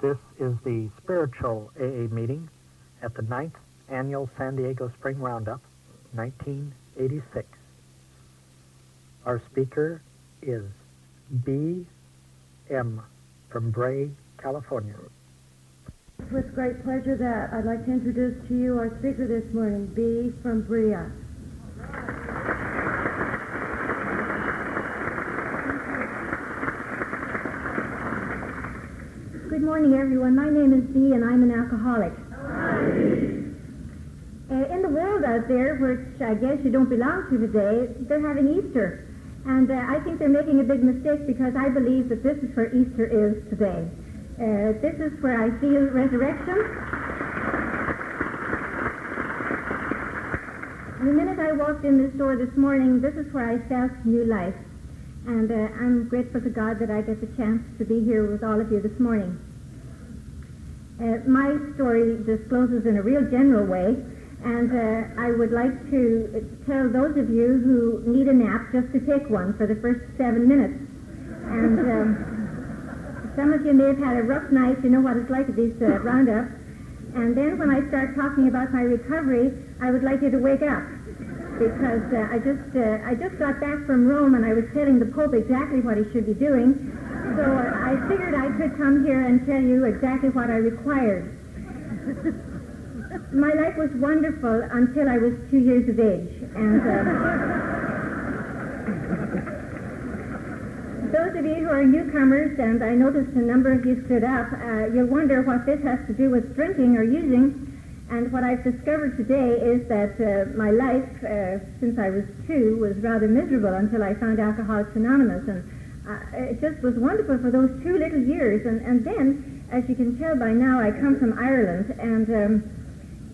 This is the spiritual AA meeting at the 9th Annual San Diego Spring Roundup, 1986. Our speaker is B.M. from Brea, California. It's with great pleasure that I'd like to introduce to you our speaker this morning, B. from Brea. Good morning, everyone. My name is Bea, and I'm an alcoholic. In the world out there, which I guess you don't belong to today, they're having Easter. And I think they're making a big mistake because I believe that this is where Easter is today. This is where I feel resurrection. The minute I walked in this door this morning, this is where I felt new life. And I'm grateful to God that I get the chance to be here with all of you this morning. My story discloses in a real general way, and I would like to tell those of you who need a nap just to take one for the first 7 minutes. And some of you may have had a rough night. You know what it's like at these Roundup. And then when I start talking about my recovery, I would like you to wake up. Because I just got back from Rome, and I was telling the Pope exactly what he should be doing. So I figured I could come here and tell you exactly what I required. My life was wonderful until I was 2 years of age. And those of you who are newcomers, and I noticed a number of you stood up, you'll wonder what this has to do with drinking or using. And what I've discovered today is that my life, since I was 2, was rather miserable until I found Alcoholics Anonymous. And it just was wonderful for those 2 little years. And then, as you can tell by now, I come from Ireland. And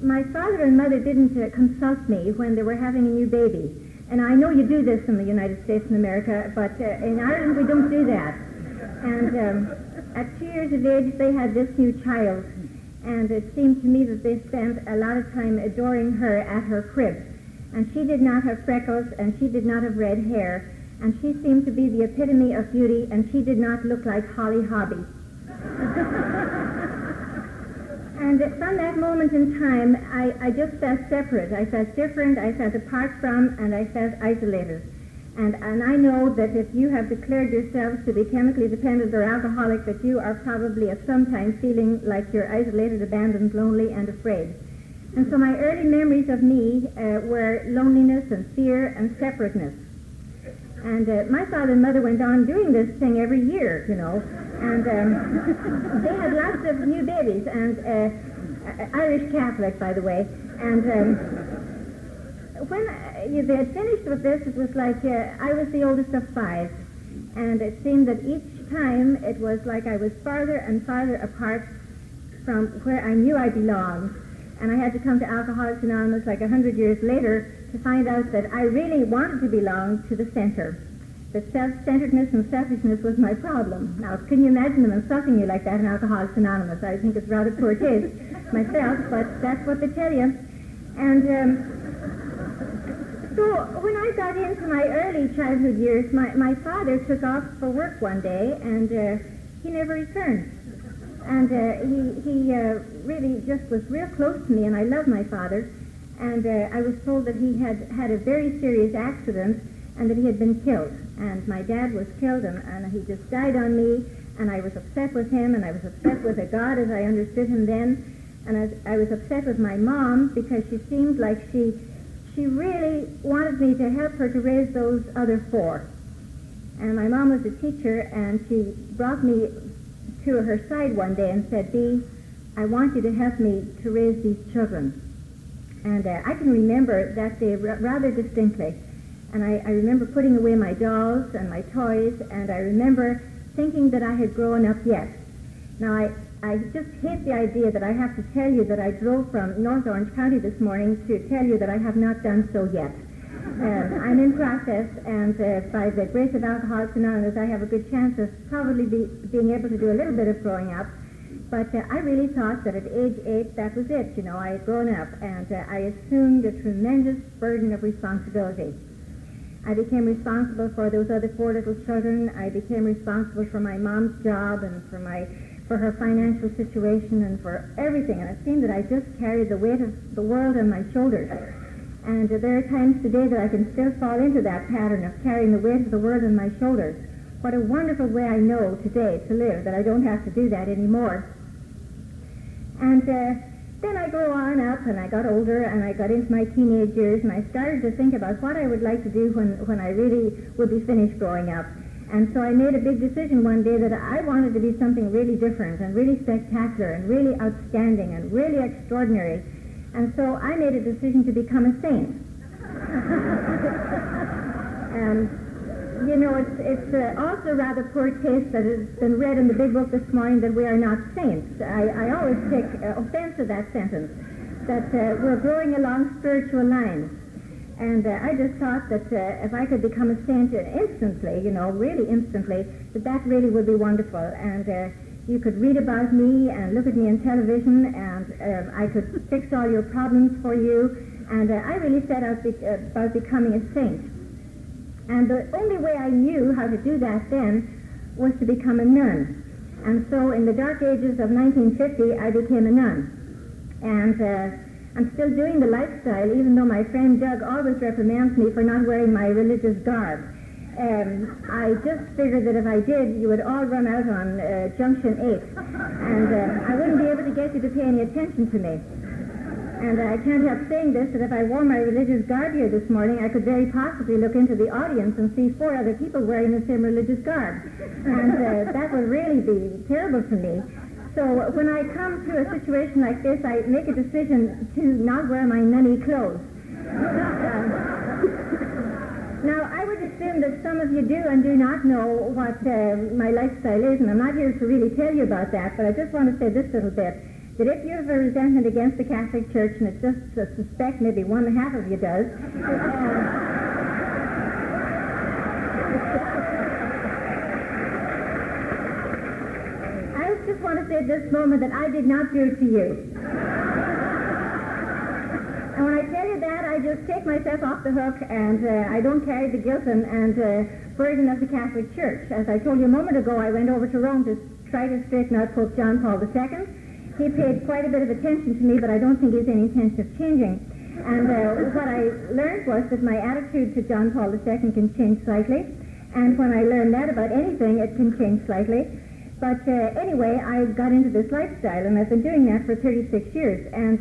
my father and mother didn't consult me when they were having a new baby. And I know you do this in the United States and America, but in Ireland we don't do that. And at 2 years of age, they had this new child. And it seemed to me that they spent a lot of time adoring her at her crib. And she did not have freckles, and she did not have red hair, and she seemed to be the epitome of beauty, and she did not look like Holly Hobby. And from that moment in time, I just felt separate. I felt different, I felt apart from, and I felt isolated. And I know that if you have declared yourselves to be chemically dependent or alcoholic, that you are probably at some time feeling like you're isolated, abandoned, lonely, and afraid. And so my early memories of me were loneliness and fear and separateness. And my father and mother went on doing this thing every year, you know. And they had lots of new babies, and Irish Catholic, by the way. And when they had finished with this, it was like I was the oldest of 5. And it seemed that each time it was like I was farther and farther apart from where I knew I belonged. And I had to come to Alcoholics Anonymous like 100 years later to find out that I really wanted to belong to the center. That self-centeredness and selfishness was my problem. Now, can you imagine them insulting you like that in Alcoholics Anonymous? I think it's rather poor taste myself, but that's what they tell you. And so when I got into my early childhood years, my father took off for work one day, and he never returned. And he really just was real close to me, and I love my father. And I was told that he had had a very serious accident and that he had been killed. And my dad was killed, and he just died on me, and I was upset with him, and I was upset with God as I understood him then. And I was upset with my mom because she seemed like she really wanted me to help her to raise those other 4. And my mom was a teacher, and she brought me to her side one day and said, "Bea, I want you to help me to raise these children." And I can remember that day rather distinctly. And I remember putting away my dolls and my toys, and I remember thinking that I had grown up yet. Now, I just hate the idea that I have to tell you that I drove from North Orange County this morning to tell you that I have not done so yet. I'm in process, and by the grace of Alcoholics Anonymous, I have a good chance of probably being able to do a little bit of growing up. But I really thought that at age 8, that was it. You know, I had grown up, and I assumed a tremendous burden of responsibility. I became responsible for those other 4 little children. I became responsible for my mom's job and for my for her financial situation and for everything. And it seemed that I just carried the weight of the world on my shoulders. And there are times today that I can still fall into that pattern of carrying the weight of the world on my shoulders. What a wonderful way I know today to live, that I don't have to do that anymore. And then I grew on up, and I got older, and I got into my teenage years, and I started to think about what I would like to do when I really would be finished growing up. And so I made a big decision one day that I wanted to be something really different and really spectacular and really outstanding and really extraordinary. And so I made a decision to become a saint. And, you know, it's also rather poor taste that it's been read in the big book this morning that we are not saints. I always take offense to that sentence, that we're growing along spiritual lines. And I just thought that if I could become a saint instantly, you know, really instantly, that really would be wonderful. And you could read about me and look at me on television, and I could fix all your problems for you. And I really set out about becoming a saint. And the only way I knew how to do that then was to become a nun. And so in the dark ages of 1950, I became a nun. And I'm still doing the lifestyle, even though my friend Doug always reprimands me for not wearing my religious garb. I just figured that if I did, you would all run out on Junction 8, and I wouldn't be able to get you to pay any attention to me. And I can't help saying this, that if I wore my religious garb here this morning, I could very possibly look into the audience and see 4 other people wearing the same religious garb. And that would really be terrible for me. So when I come to a situation like this, I make a decision to not wear my nunny clothes. Now, I would assume that some of you do and do not know what my lifestyle is, and I'm not here to really tell you about that, but I just want to say this little bit, that if you have a resentment against the Catholic Church, and it's just suspect maybe 1.5 of you does, I just want to say at this moment that I did not do it to you. And when I tell you that, I just take myself off the hook, and I don't carry the guilt and burden of the Catholic Church. As I told you a moment ago, I went over to Rome to try to straighten out Pope John Paul II. He paid quite a bit of attention to me, but I don't think he has any intention of changing. And what I learned was that my attitude to John Paul II can change slightly. And when I learned that about anything, it can change slightly. But anyway, I got into this lifestyle, and I've been doing that for 36 years. And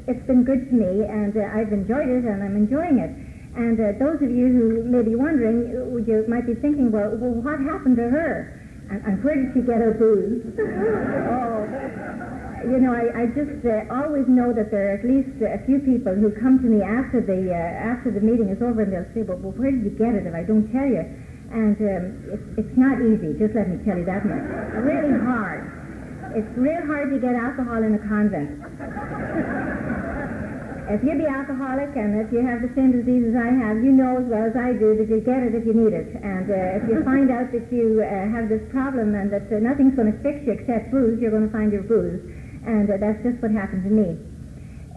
it's been good to me, and I've enjoyed it, and I'm enjoying it. And those of you who may be wondering, you might be thinking, well, what happened to her? And where did she get her booze? You know, I just always know that there are at least a few people who come to me after the meeting is over, and they'll say, well, where did you get it if I don't tell you? And it's not easy, just let me tell you that much. Really hard. It's real hard to get alcohol in a convent. If you be alcoholic, and if you have the same disease as I have, you know as well as I do that you get it if you need it. And if you find out that you have this problem and that nothing's going to fix you except booze, you're going to find your booze. And that's just what happened to me.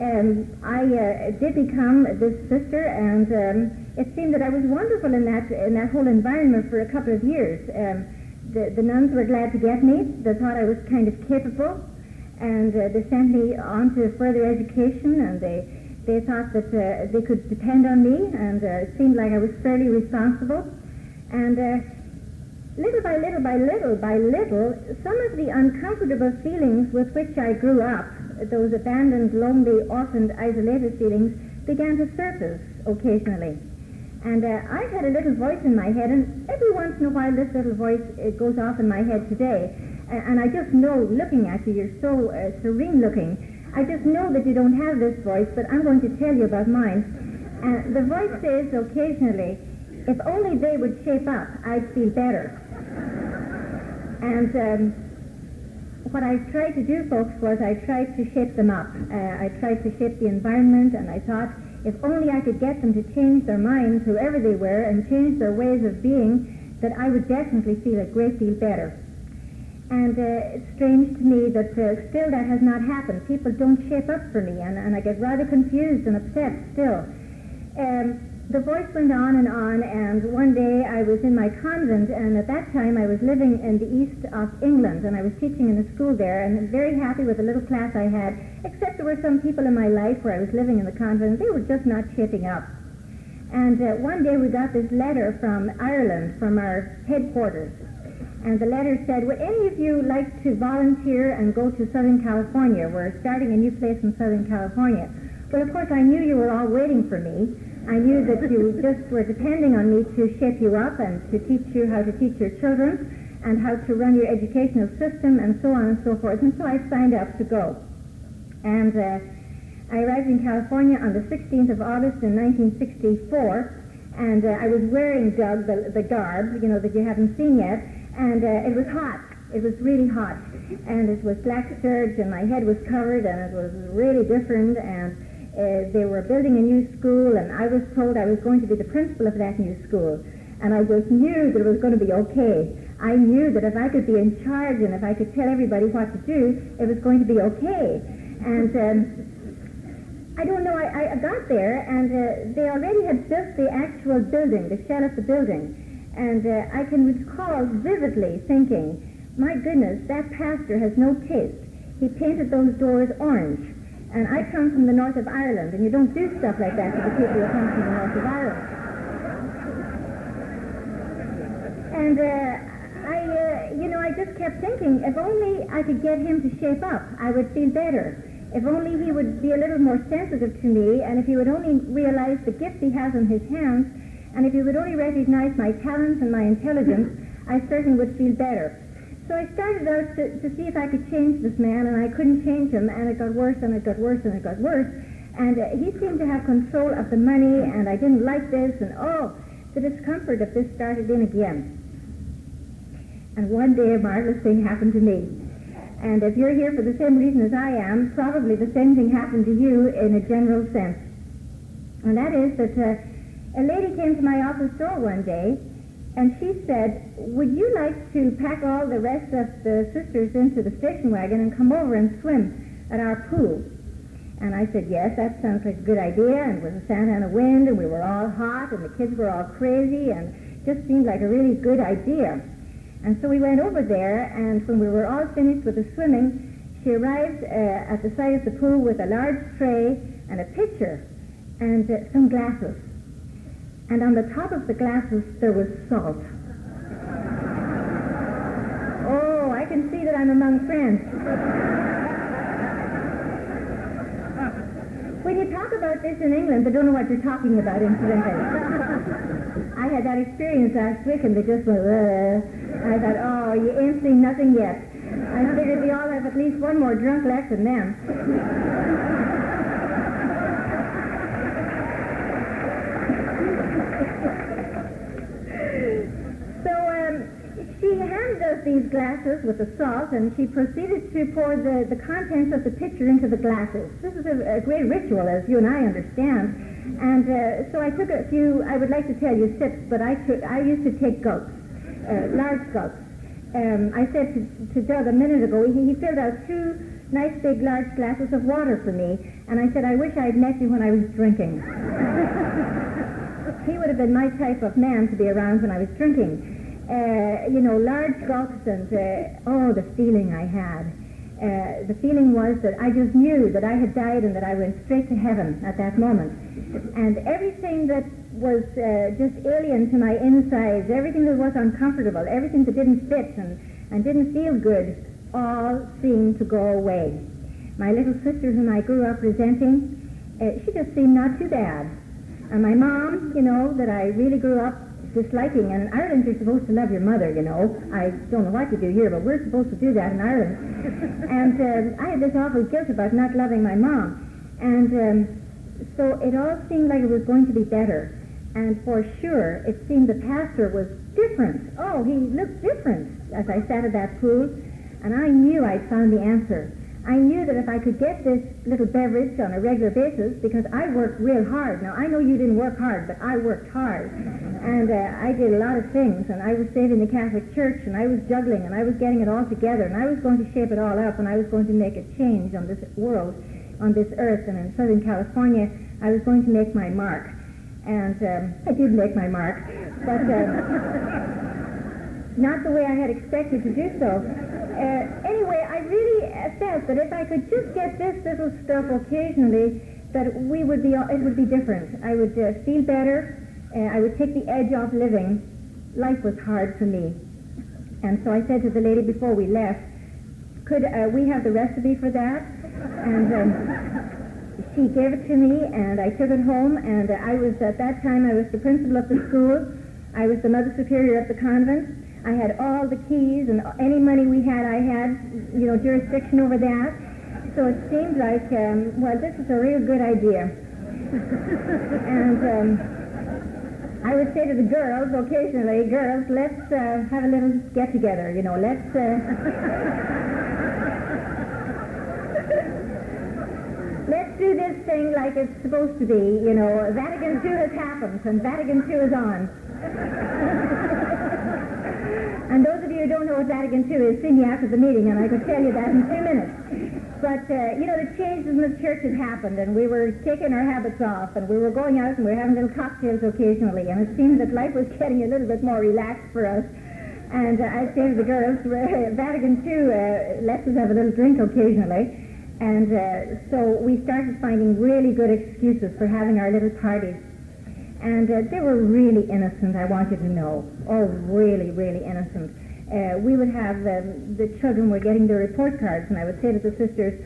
I did become this sister, and it seemed that I was wonderful in that whole environment for a couple of years. The nuns were glad to get me. They thought I was kind of capable, and they sent me on to further education, and they thought that they could depend on me, and it seemed like I was fairly responsible. And little by little by little by little, some of the uncomfortable feelings with which I grew up, those abandoned, lonely, orphaned, isolated feelings, began to surface occasionally. And I had a little voice in my head, and every once in a while this little voice goes off in my head today. And I just know, looking at you, you're so serene looking, I just know that you don't have this voice, but I'm going to tell you about mine. And the voice says occasionally, if only they would shape up, I'd feel better. And what I tried to do, folks, was I tried to shape them up. I tried to shape the environment, and I thought, if only I could get them to change their minds, whoever they were, and change their ways of being, that I would definitely feel a great deal better. And it's strange to me that still that has not happened. People don't shape up for me, and I get rather confused and upset still. the voice went on, and one day I was in my convent, and at that time I was living in the east of England, and I was teaching in a school there, and very happy with the little class I had, except there were some people in my life where I was living in the convent, they were just not shaping up. And one day we got this letter from Ireland, from our headquarters, and the letter said, would any of you like to volunteer and go to Southern California? We're starting a new place in Southern California. Well, of course, I knew you were all waiting for me. I knew that you just were depending on me to shape you up and to teach you how to teach your children and how to run your educational system and so on and so forth. And so I signed up to go. And I arrived in California on the 16th of August in 1964. And I was wearing, Doug, the garb, that you haven't seen yet. And it was hot. It was really hot. And it was black serge and my head was covered and it was really different. And they were building a new school, and I was told I was going to be the principal of that new school. And I just knew that it was going to be okay. I knew that if I could be in charge and if I could tell everybody what to do, it was going to be okay. And I don't know, I got there, and they already had built the actual building, the shell of the building. And I can recall vividly thinking, my goodness, that pastor has no taste. He painted those doors orange. And I come from the north of Ireland, and you don't do stuff like that to the people who come from the north of Ireland. And I just kept thinking, if only I could get him to shape up, I would feel better. If only he would be a little more sensitive to me, and if he would only realize the gift he has in his hands, and if he would only recognize my talents and my intelligence, I certainly would feel better. So I started out to see if I could change this man, and I couldn't change him, and it got worse, and it got worse, and it got worse. And he seemed to have control of the money, and I didn't like this, and the discomfort of this started in again. And one day a marvelous thing happened to me. And if you're here for the same reason as I am, probably the same thing happened to you in a general sense. And that is that a lady came to my office door one day, and she said, would you like to pack all the rest of the sisters into the station wagon and come over and swim at our pool? And I said, yes, that sounds like a good idea. And it was a Santa Ana wind, and we were all hot, and the kids were all crazy, and just seemed like a really good idea. And so we went over there, and when we were all finished with the swimming, she arrived at the side of the pool with a large tray and a pitcher and some glasses. And on the top of the glasses, there was salt. Oh, I can see that I'm among friends. When you talk about this in England, they don't know what you're talking about, incidentally. I had that experience last week, and they just went, I thought, you ain't seen nothing yet. I figured we all have at least one more drunk left than them. She handed us these glasses with the salt, and she proceeded to pour the contents of the pitcher into the glasses. This is a great ritual, as you and I understand. And so I took a few, I would like to tell you sips, but I used to take gulps, large gulps. I said to Doug a minute ago, he filled out 2 nice big large glasses of water for me, and I said, I wish I'd met you when I was drinking. He would have been my type of man to be around when I was drinking. Large gulps, and the feeling I had. The feeling was that I just knew that I had died and that I went straight to heaven at that moment. And everything that was just alien to my insides, everything that was uncomfortable, everything that didn't fit and didn't feel good, all seemed to go away. My little sister, whom I grew up resenting, she just seemed not too bad. And my mom, that I really grew up disliking, and in Ireland you're supposed to love your mother, I don't know what you do here, but we're supposed to do that in Ireland. And I had this awful guilt about not loving my mom. And so it all seemed like it was going to be better. And for sure, it seemed the pastor was different. Oh, he looked different as I sat at that pool. And I knew I'd found the answer. I knew that if I could get this little beverage on a regular basis, because I worked real hard. Now, I know you didn't work hard, but I worked hard. And I did a lot of things, and I was saving the Catholic Church, and I was juggling, and I was getting it all together, and I was going to shape it all up, and I was going to make a change on this world, on this earth, and in Southern California, I was going to make my mark. And I did make my mark, but not the way I had expected to do so. Anyway, I really felt that if I could just get this little stuff occasionally, that it would be different. I would feel better. I would take the edge off living. Life was hard for me. And so I said to the lady before we left, could we have the recipe for that? And she gave it to me, and I took it home, and at that time, I was the principal of the school. I was the mother superior of the convent. I had all the keys, and any money we had, I had, jurisdiction over that. So it seemed like, this is a real good idea. And I would say to the girls, occasionally, girls, let's have a little get-together, let's... Let's do this thing like it's supposed to be, Vatican II has happened, and Vatican II is on. And those of you who don't know what Vatican II is, see me after the meeting, and I could tell you that in 2 minutes. But, the changes in the church had happened, and we were taking our habits off, and we were going out, and we were having little cocktails occasionally, and it seemed that life was getting a little bit more relaxed for us. And I'd say to the girls, Vatican II lets us have a little drink occasionally. And so we started finding really good excuses for having our little parties. And they were really innocent, I want you to know. Oh, really, really innocent. We would have the children were getting their report cards, and I would say to the sisters,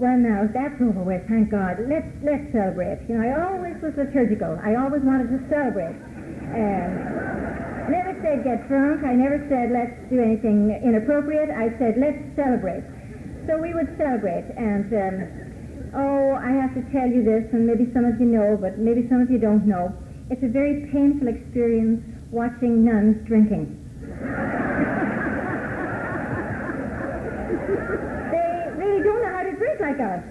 well, now, that's over with, thank God. Let's celebrate. I always was liturgical. I always wanted to celebrate. I never said get drunk. I never said let's do anything inappropriate. I said let's celebrate. So we would celebrate, and I have to tell you this, and maybe some of you know, but maybe some of you don't know. It's a very painful experience watching nuns drinking. They really don't know how to drink like us.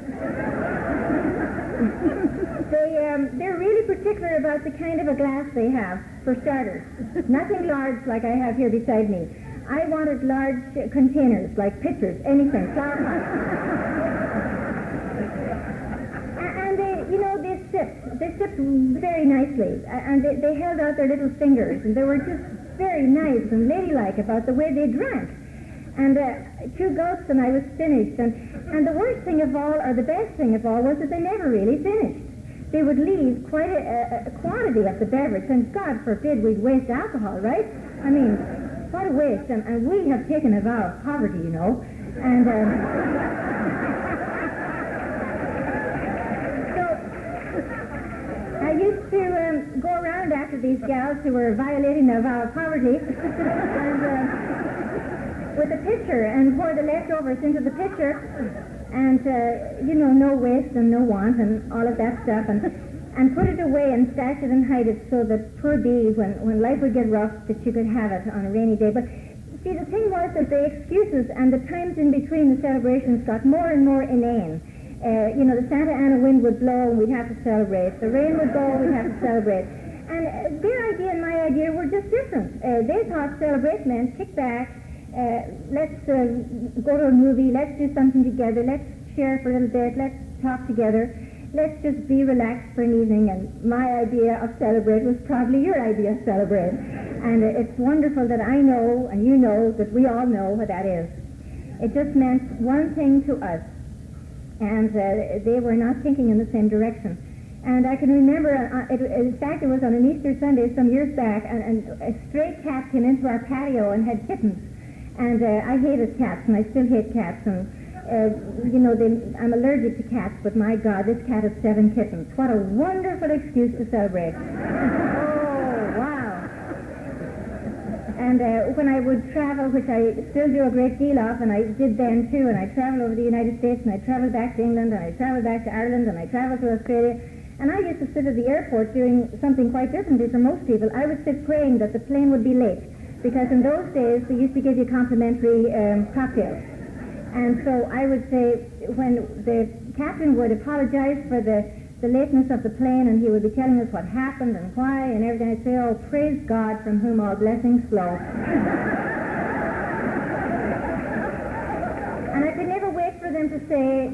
They're really particular about the kind of a glass they have, for starters. Nothing large like I have here beside me. I wanted large containers, like pitchers, anything, flower pots. And they sipped very nicely, and they held out their little fingers, and they were just very nice and ladylike about the way they drank. And 2 gulps and I was finished. And the worst thing of all, or the best thing of all, was that they never really finished. They would leave quite a quantity of the beverage, and God forbid we'd waste alcohol, right? I mean, what a waste. And we have taken a vow of poverty, And so I used to go around after these gals who were violating their vow of poverty, and with a pitcher, and pour the leftovers into the pitcher, and no waste and no want and all of that stuff, and put it away and stash it and hide it so that poor Bea, when life would get rough, that she could have it on a rainy day. But see, the thing was that the excuses and the times in between the celebrations got more and more inane. The Santa Ana wind would blow and we'd have to celebrate. The rain would go, we'd have to celebrate. And their idea and my idea were just different. They thought celebrate meant kick back, let's go to a movie, let's do something together, let's share for a little bit, let's talk together, let's just be relaxed for an evening. And my idea of celebrate was probably your idea of celebrate. And it's wonderful that I know, and you know, that we all know what that is. It just meant one thing to us, and they were not thinking in the same direction. And I can remember, in fact, it was on an Easter Sunday some years back, and a stray cat came into our patio and had kittens. And I hated cats, and I still hate cats. And, I'm allergic to cats, but my God, this cat has 7 kittens. What a wonderful excuse to celebrate. Oh, wow. And when I would travel, which I still do a great deal of, and I did then too, and I traveled over the United States, and I traveled back to England, and I traveled back to Ireland, and I traveled to Australia, and I used to sit at the airport doing something quite differently from most people. I would sit praying that the plane would be late, because in those days they used to give you complimentary cocktails. And so I would say, when the captain would apologize for the lateness of the plane, and he would be telling us what happened and why and everything, I'd say, oh, praise God from whom all blessings flow. And I could never wait for them to say,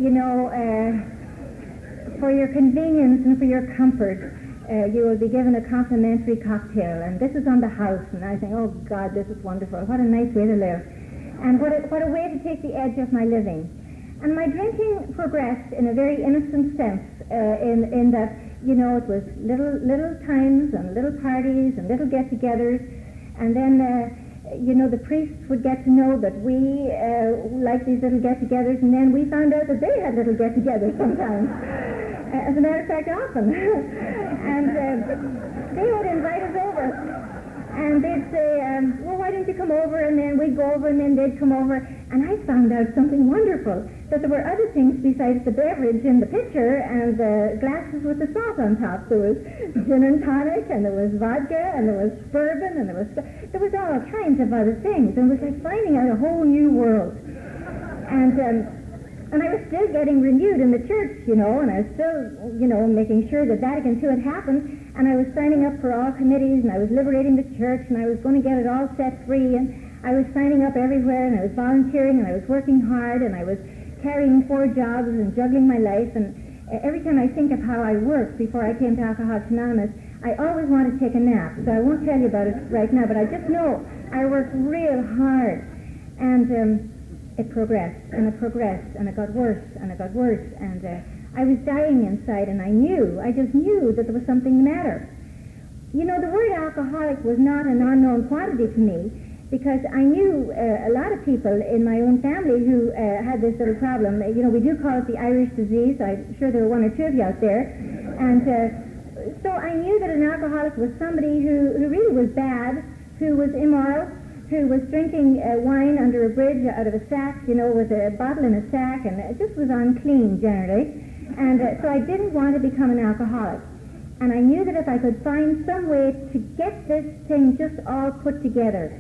for your convenience and for your comfort, you will be given a complimentary cocktail, and this is on the house. And I think, oh God, this is wonderful. What a nice way to live. And what a way to take the edge off my living. And my drinking progressed in a very innocent sense, in that, you know, it was little times and little parties and little get-togethers, and then, you know, the priests would get to know that we liked these little get-togethers, and then we found out that they had little get-togethers sometimes. As a matter of fact, often. And they would invite us over. And they'd say, well, why don't you come over? And then we'd go over, and then they'd come over. And I found out something wonderful, that there were other things besides the beverage in the pitcher and the glasses with the salt on top. There was gin and tonic, and there was vodka, and there was bourbon, and there was all kinds of other things. And it was like finding out a whole new world. And I was still getting renewed in the church, you know, and I was still, you know, making sure that Vatican II had happened, and I was signing up for all committees, and I was liberating the church, and I was going to get it all set free, and I was signing up everywhere, and I was volunteering, and I was working hard, and I was carrying 4 jobs and juggling my life, and every time I think of how I worked before I came to Alcoholics Anonymous, I always want to take a nap, so I won't tell you about it right now, but I just know I worked real hard, and it progressed, and it progressed, and it got worse, and it got worse, and I was dying inside, and I just knew that there was something the matter. You know, the word alcoholic was not an unknown quantity to me, because I knew a lot of people in my own family who had this little problem. You know, we do call it the Irish disease. I'm sure there were 1 or 2 of you out there. And so I knew that an alcoholic was somebody who really was bad, who was immoral, who was drinking wine under a bridge out of a sack, you know, with a bottle in a sack, and it just was unclean generally. And so I didn't want to become an alcoholic. And I knew that if I could find some way to get this thing just all put together.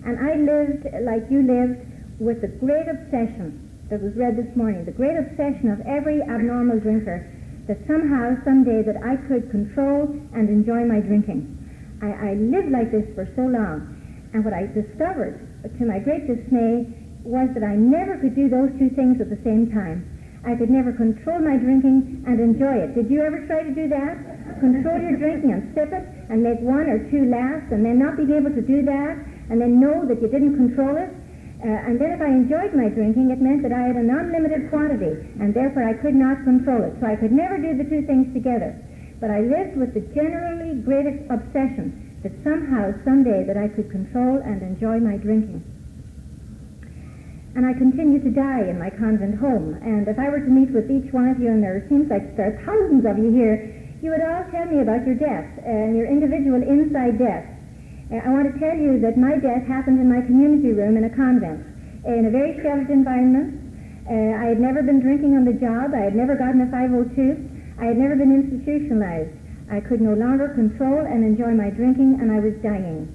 And I lived like you lived, with the great obsession that was read this morning, the great obsession of every abnormal drinker, that somehow, someday, that I could control and enjoy my drinking. I lived like this for so long. And what I discovered, to my great dismay, was that I never could do those 2 things at the same time. I could never control my drinking and enjoy it. Did you ever try to do that? Control your drinking and sip it and make 1 or 2 last, and then not being able to do that, and then know that you didn't control it? And then if I enjoyed my drinking, it meant that I had an unlimited quantity, and therefore I could not control it. So I could never do the 2 things together. But I lived with the generally greatest obsession that somehow, someday, that I could control and enjoy my drinking. And I continued to die in my convent home. And if I were to meet with each one of you, and there seems like there are thousands of you here, you would all tell me about your death and your individual inside death. I want to tell you that my death happened in my community room in a convent, in a very sheltered environment. I had never been drinking on the job. I had never gotten a 502. I had never been institutionalized. I could no longer control and enjoy my drinking, and I was dying.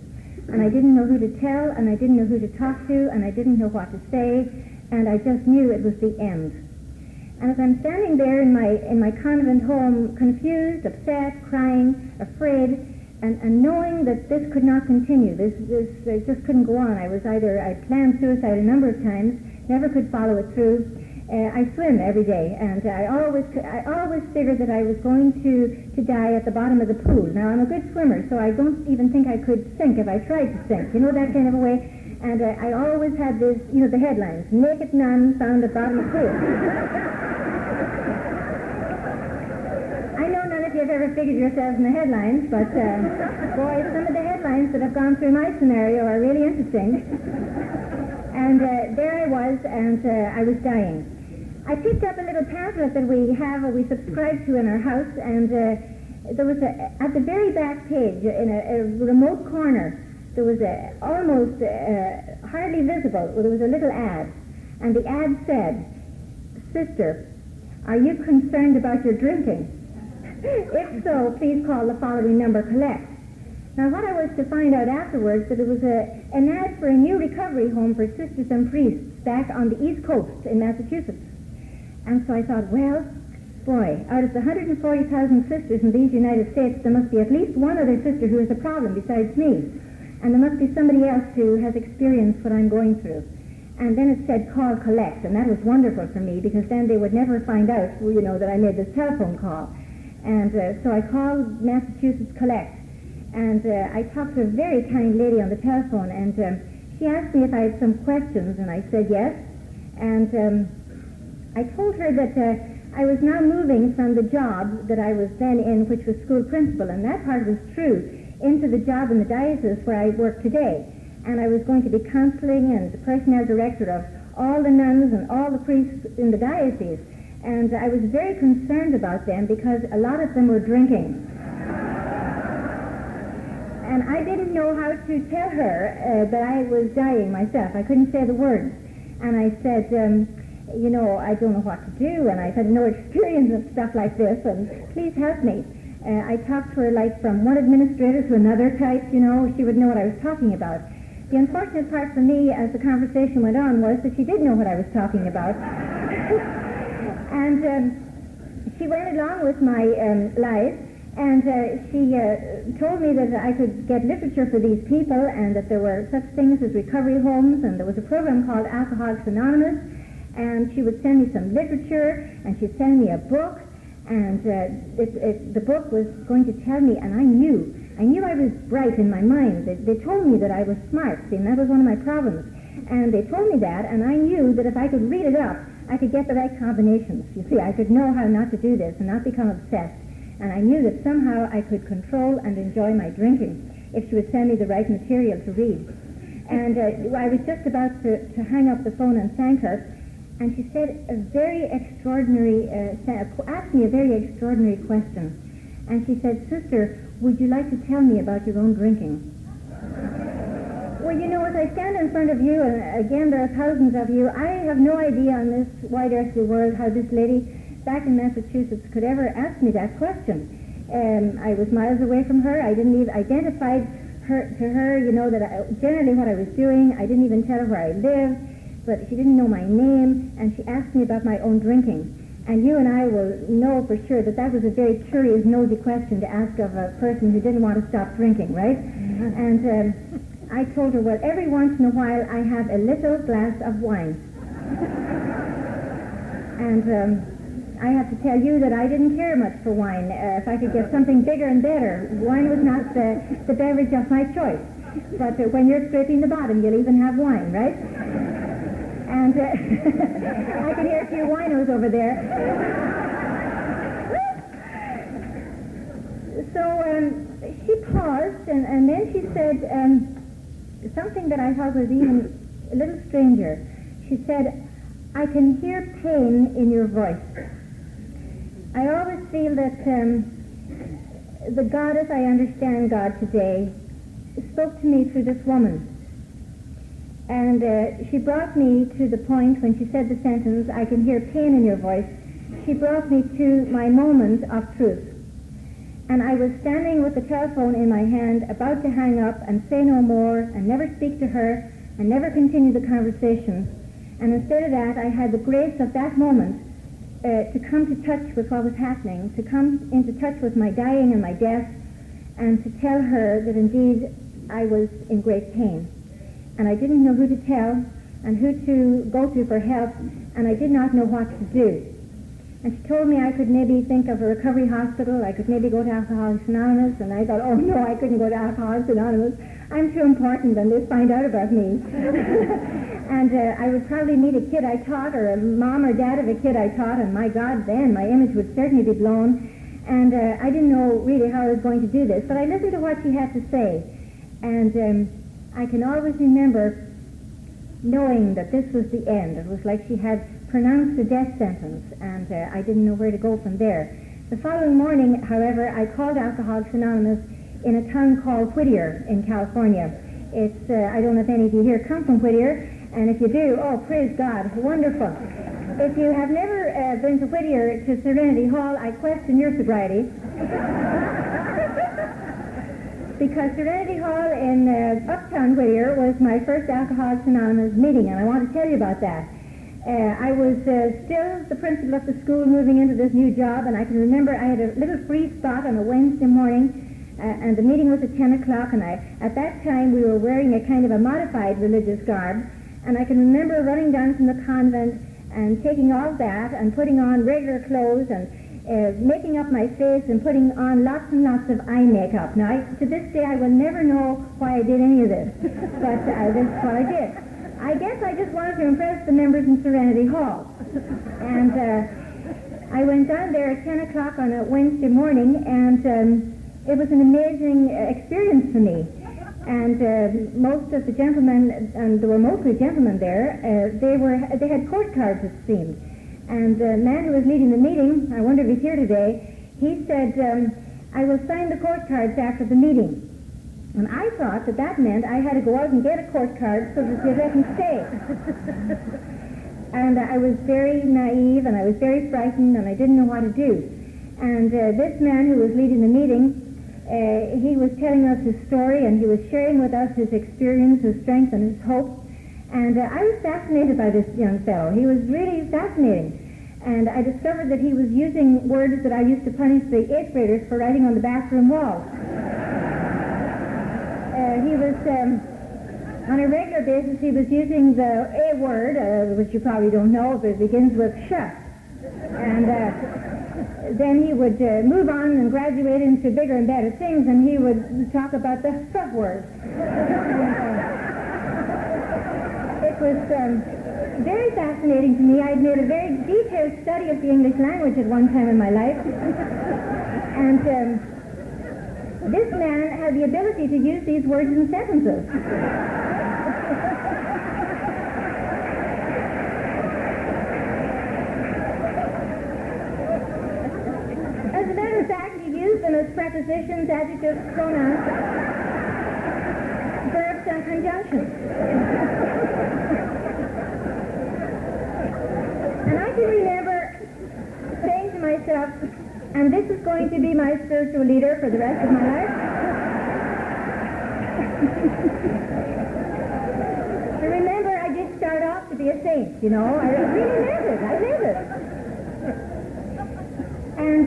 And I didn't know who to tell, and I didn't know who to talk to, and I didn't know what to say, and I just knew it was the end. And as I'm standing there in my convent home, confused, upset, crying, afraid, and knowing that this could not continue, this just couldn't go on. I planned suicide a number of times, never could follow it through. I swim every day, and I always figured that I was going to die at the bottom of the pool. Now, I'm a good swimmer, so I don't even think I could sink if I tried to sink, you know, that kind of a way. And I always had this, you know, the headlines, naked nun found at bottom of pool. I know none of you have ever figured yourselves in the headlines, but boy, some of the headlines that have gone through my scenario are really interesting. And there I was, and I was dying. I picked up a little pamphlet that we subscribe to in our house, and there was at the very back page, in a remote corner, there was almost hardly visible, there was a little ad, and the ad said, "Sister, are you concerned about your drinking? If so, please call the following number, collect." Now, what I was to find out afterwards, that it was an ad for a new recovery home for sisters and priests back on the East Coast in Massachusetts. And so I thought, well, boy, out of the 140,000 sisters in these United States, there must be at least one other sister who has a problem besides me. And there must be somebody else who has experienced what I'm going through. And then it said, call, collect. And that was wonderful for me, because then they would never find out, you know, that I made this telephone call. And so I called Massachusetts Collect, and I talked to a very kind lady on the telephone, and she asked me if I had some questions, and I said yes. And I told her that I was now moving from the job that I was then in, which was school principal, and that part was true, into the job in the diocese where I work today. And I was going to be counseling and the personnel director of all the nuns and all the priests in the diocese. And I was very concerned about them because a lot of them were drinking. And I didn't know how to tell her that I was dying myself. I couldn't say the words. And I said, you know, I don't know what to do, and I've had no experience of stuff like this, and please help me. I talked to her like from one administrator to another type, you know, she would know what I was talking about. The unfortunate part for me as the conversation went on was that she did know what I was talking about. And she went along with my life, and she told me that I could get literature for these people, and that there were such things as recovery homes, and there was a program called Alcoholics Anonymous, and she would send me some literature, and she'd send me a book, and the book was going to tell me, and I knew I was bright in my mind. They told me that I was smart, see, and that was one of my problems. And they told me that, and I knew that if I could read it up, I could get the right combinations. You see, I could know how not to do this and not become obsessed. And I knew that somehow I could control and enjoy my drinking if she would send me the right material to read. And I was just about to hang up the phone and thank her, and she said a very extraordinary, asked me a very extraordinary question. And she said, "Sister, would you like to tell me about your own drinking?" Well, you know, as I stand in front of you, and again there are thousands of you, I have no idea on this wide earthly world how this lady back in Massachusetts could ever ask me that question. I was miles away from her. I didn't even identify to her, you know, that generally what I was doing. I didn't even tell her where I lived, but she didn't know my name, and she asked me about my own drinking. And you and I will know for sure that that was a very curious, nosy question to ask of a person who didn't want to stop drinking, right? Mm-hmm. And I told her, well, every once in a while I have a little glass of wine. And I have to tell you that I didn't care much for wine. If I could get something bigger and better, wine was not the beverage of my choice. But when you're scraping the bottom, you'll even have wine, right? And I can hear a few winos over there. So she paused, and then she said something that I thought was even a little stranger. She said, "I can hear pain in your voice." I always feel that the God as I understand God today spoke to me through this woman. And she brought me to the point when she said the sentence, "I can hear pain in your voice." She brought me to my moment of truth. And I was standing with the telephone in my hand, about to hang up and say no more and never speak to her and never continue the conversation. And instead of that, I had the grace of that moment to come to touch with what was happening, to come into touch with my dying and my death, and to tell her that indeed I was in great pain. And I didn't know who to tell and who to go to for help, and I did not know what to do. And she told me I could maybe think of a recovery hospital, I could maybe go to Alcoholics Anonymous, and I thought, oh no, I couldn't go to Alcoholics Anonymous. I'm too important, and they'd find out about me. And I would probably meet a kid I taught, or a mom or dad of a kid I taught, and my God, then my image would certainly be blown. And I didn't know really how I was going to do this, but I listened to what she had to say. And I can always remember knowing that this was the end. It was like she had pronounced a death sentence, and I didn't know where to go from there. The following morning, however, I called Alcoholics Anonymous in a town called Whittier in California. It's, I don't know if any of you here come from Whittier, and if you do, oh, praise God, wonderful. If you have never been to Whittier, to Serenity Hall, I question your sobriety. Because Serenity Hall in Uptown Whittier was my first Alcoholics Anonymous meeting, and I want to tell you about that. I was still the principal of the school moving into this new job, and I can remember I had a little free spot on a Wednesday morning, and the meeting was at 10 o'clock, and at that time we were wearing a kind of a modified religious garb, and I can remember running down from the convent and taking off that and putting on regular clothes and making up my face and putting on lots and lots of eye makeup. Now, to this day, I will never know why I did any of this, but this is what I did. I guess I just wanted to impress the members in Serenity Hall. And I went down there at 10 o'clock on a Wednesday morning, and it was an amazing experience for me. And most of the gentlemen, and there were mostly gentlemen there, they had court cards, it seemed. And the man who was leading the meeting, I wonder if he's here today, he said, I will sign the court cards after the meeting. And I thought that meant I had to go out and get a court card so that they let me stay. And I was very naive, and I was very frightened, and I didn't know what to do. And this man who was leading the meeting, he was telling us his story, and he was sharing with us his experience, his strength, and his hope. And I was fascinated by this young fellow. He was really fascinating. And I discovered that he was using words that I used to punish the 8th graders for writing on the bathroom walls. He was, on a regular basis, he was using the A word, which you probably don't know, but it begins with sh. And then he would move on and graduate into bigger and better things, and he would talk about the f word. It was very fascinating to me. I'd made a very detailed study of the English language at one time in my life. And this man had the ability to use these words in sentences. As a matter of fact, he used them as prepositions, adjectives, pronouns, verbs, and conjunctions. And I can remember saying to myself, and this is going to be my spiritual leader for the rest of my life. I remember I did start off to be a saint, you know. I really meant it. I meant it. And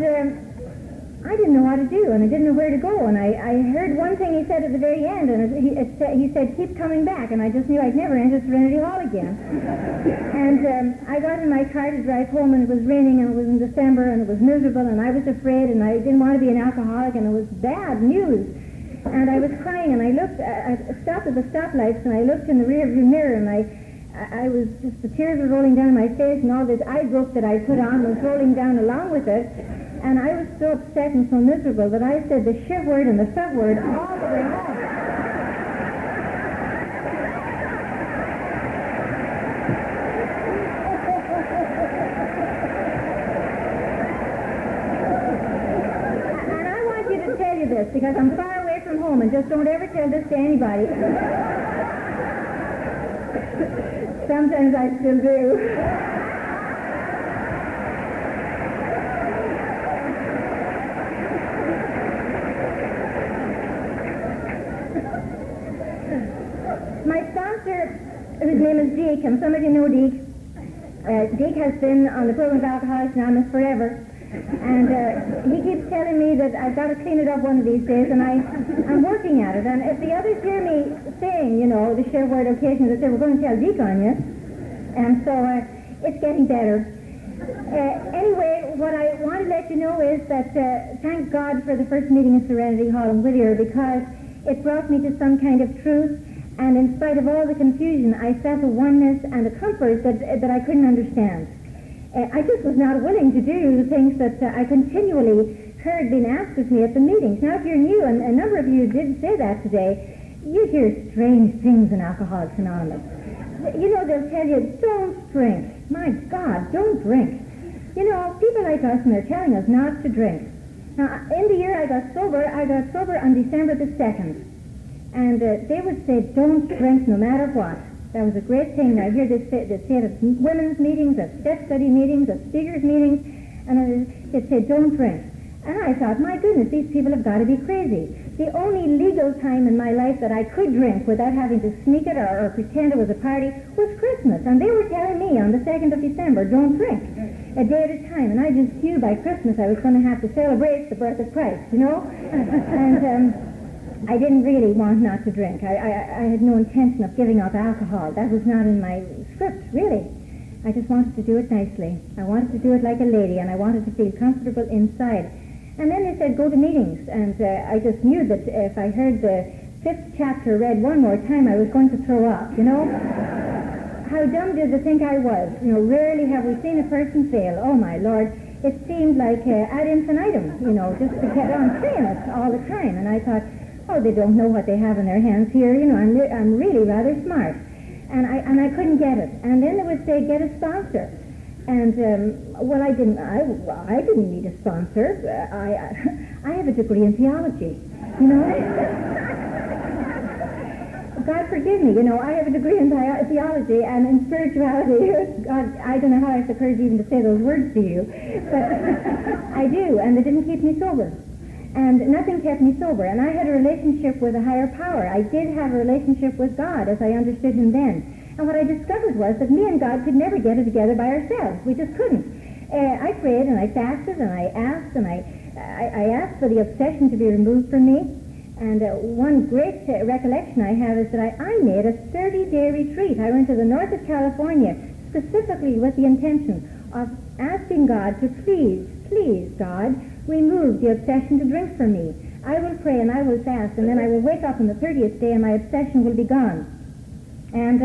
I didn't know what to do, and I didn't know where to go. And I heard one thing he said at the very end, and he said, keep coming back. And I just knew I'd never enter Serenity Hall again. And I got in my car to drive home, and it was raining, and it was in December, and it was miserable, and I was afraid, and I didn't want to be an alcoholic, and it was bad news. And I was crying, and I stopped at the stoplights, and I looked in the rearview mirror, and I was just, the tears were rolling down my face, and all this eye droop that I put on was rolling down along with it. And I was so upset and so miserable that I said the sh word and the f word all the way home. And I want you to tell you this, because I'm far away from home, and just don't ever tell this to anybody. Sometimes I still do. My sponsor, whose name is Deke, and some of you know Deke. Deke has been on the program of Alcoholics Anonymous forever. And he keeps telling me that I've got to clean it up one of these days, and I'm working at it. And if the others hear me saying, you know, the share word occasionally, they say, we're going to tell Deke on you. And so it's getting better. Anyway, what I want to let you know is that thank God for the first meeting in Serenity Hall in Whittier, because it brought me to some kind of truth. And in spite of all the confusion, I felt a oneness and a comfort that I couldn't understand. I just was not willing to do the things that I continually heard being asked of me at the meetings. Now, if you're new, and a number of you did say that today, you hear strange things in Alcoholics Anonymous. You know, they'll tell you, don't drink. My God, don't drink. You know, people like us, and they're telling us not to drink. Now, in the year I got sober on December the 2nd. And they would say, don't drink no matter what. That was a great thing. I hear they say it at women's meetings, at step study meetings, at speakers' meetings, and they'd say, don't drink. And I thought, my goodness, these people have got to be crazy. The only legal time in my life that I could drink without having to sneak it or pretend it was a party was Christmas. And they were telling me on the 2nd of December, don't drink, a day at a time. And I just knew by Christmas I was going to have to celebrate the birth of Christ, you know? And I didn't really want not to drink. I had no intention of giving up alcohol. That was not in my script, really. I just wanted to do it nicely. I wanted to do it like a lady, and I wanted to feel comfortable inside. And then they said, go to meetings, and I just knew that if I heard the 5th chapter read one more time, I was going to throw up, you know? How dumb did they think I was? You know, rarely have we seen a person fail. Oh, my Lord. It seemed like ad infinitum, you know, just to get on saying it all the time. And I thought, oh, they don't know what they have in their hands here. You know, I'm really rather smart. And I couldn't get it. And then they would say, get a sponsor. And, well, I didn't need a sponsor. I have a degree in theology, you know. God forgive me, you know, I have a degree in theology and in spirituality. God, I don't know how it occurs even to say those words to you, but I do, and they didn't keep me sober. And nothing kept me sober. And I had a relationship with a higher power. I did have a relationship with God as I understood him then. And what I discovered was that me and God could never get it together by ourselves. We just couldn't. I prayed and I fasted and I asked and I asked for the obsession to be removed from me. And one great recollection I have is that I made a 30-day retreat. I went to the north of California specifically with the intention of asking God to please, God, remove the obsession to drink from me. I will pray and I will fast, and then I will wake up on the 30th day and my obsession will be gone. And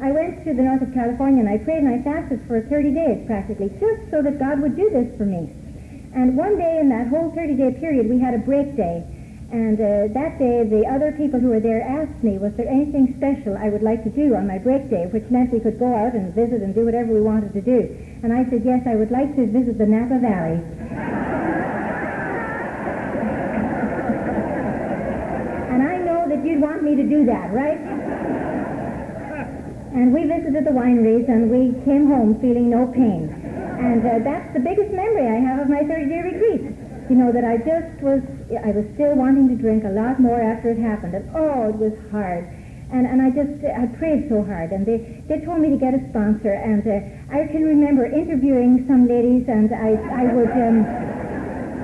I went to the north of California and I prayed and I fasted for 30 days practically, just so that God would do this for me. And one day in that whole 30-day period, we had a break day. And that day, the other people who were there asked me, was there anything special I would like to do on my break day, which meant we could go out and visit and do whatever we wanted to do. And I said, yes, I would like to visit the Napa Valley. And I know that you'd want me to do that, right? And we visited the wineries, and we came home feeling no pain. And that's the biggest memory I have of my 30-day retreat. You know, that I was still wanting to drink a lot more after it happened. And oh, it was hard. And I prayed so hard. And they told me to get a sponsor. And I can remember interviewing some ladies, and I would,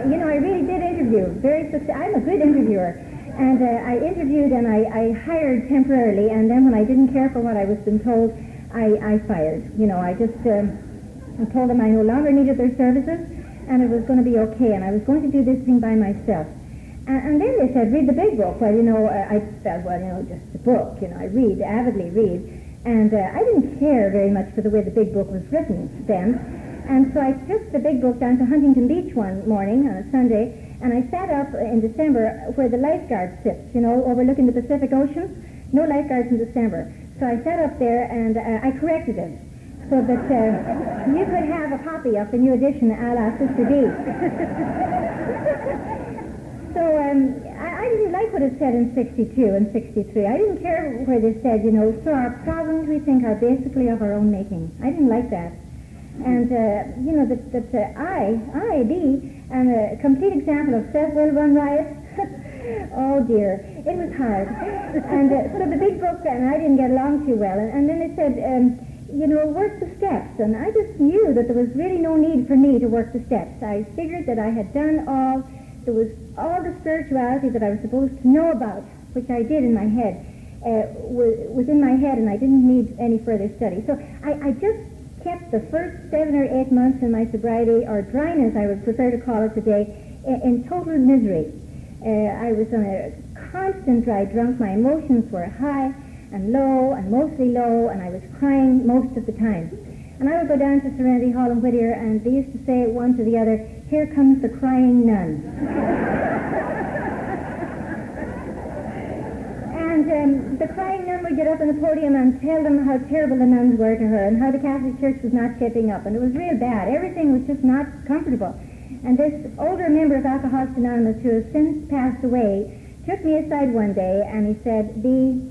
you know, I really did interview. I'm a good interviewer. And I interviewed and I hired temporarily. And then when I didn't care for what I was being told, I fired. You know, I just I told them I no longer needed their services. And it was going to be okay, and I was going to do this thing by myself. And then they said, read the big book. Well, you know, I said, well, you know, just the book. You know, I avidly read. And I didn't care very much for the way the big book was written then. And so I took the big book down to Huntington Beach one morning on a Sunday, and I sat up in December where the lifeguard sits, you know, overlooking the Pacific Ocean. No lifeguards in December. So I sat up there, and I corrected it, so that you could have a copy of the new edition a la Sister D. So I didn't like what it said in 62 and 63. I didn't care where they said, you know, so our problems, we think, are basically of our own making. I didn't like that. And, you know, that I be a complete example of self-will run riot. Oh, dear. It was hard. And so the big book, and I didn't get along too well. And then they said, you know, work the steps. And I just knew that there was really no need for me to work the steps. I figured that I had done there was all the spirituality that I was supposed to know about, which I did in my head, was in my head, and I didn't need any further study. So I just kept the first 7 or 8 months in my sobriety, or dryness I would prefer to call it today, in total misery. I was on a constant dry drunk. My emotions were high and low, and mostly low, and I was crying most of the time. And I would go down to Serenity Hall in Whittier, and they used to say one to the other, "Here comes the crying nun." And the crying nun would get up on the podium and tell them how terrible the nuns were to her, and how the Catholic Church was not shaping up, and it was real bad. Everything was just not comfortable. And this older member of Alcoholics Anonymous, who has since passed away, took me aside one day, and he said, "Bea,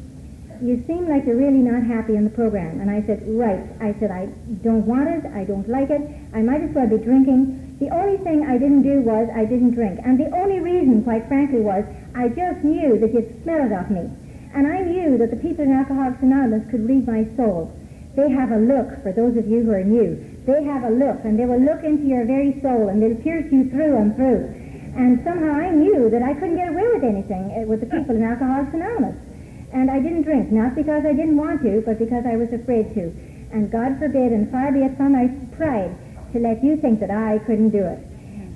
you seem like you're really not happy in the program." And I said, "Right." I said, "I don't want it. I don't like it. I might as well be drinking. The only thing I didn't do was I didn't drink. And the only reason, quite frankly, was I just knew that you'd smell it off me. And I knew that the people in Alcoholics Anonymous could read my soul. They have a look, for those of you who are new. They have a look, and they will look into your very soul, and they'll pierce you through and through. And somehow I knew that I couldn't get away with anything with the people in Alcoholics Anonymous. And I didn't drink, not because I didn't want to, but because I was afraid to. And God forbid, and far be it from my pride, to let you think that I couldn't do it.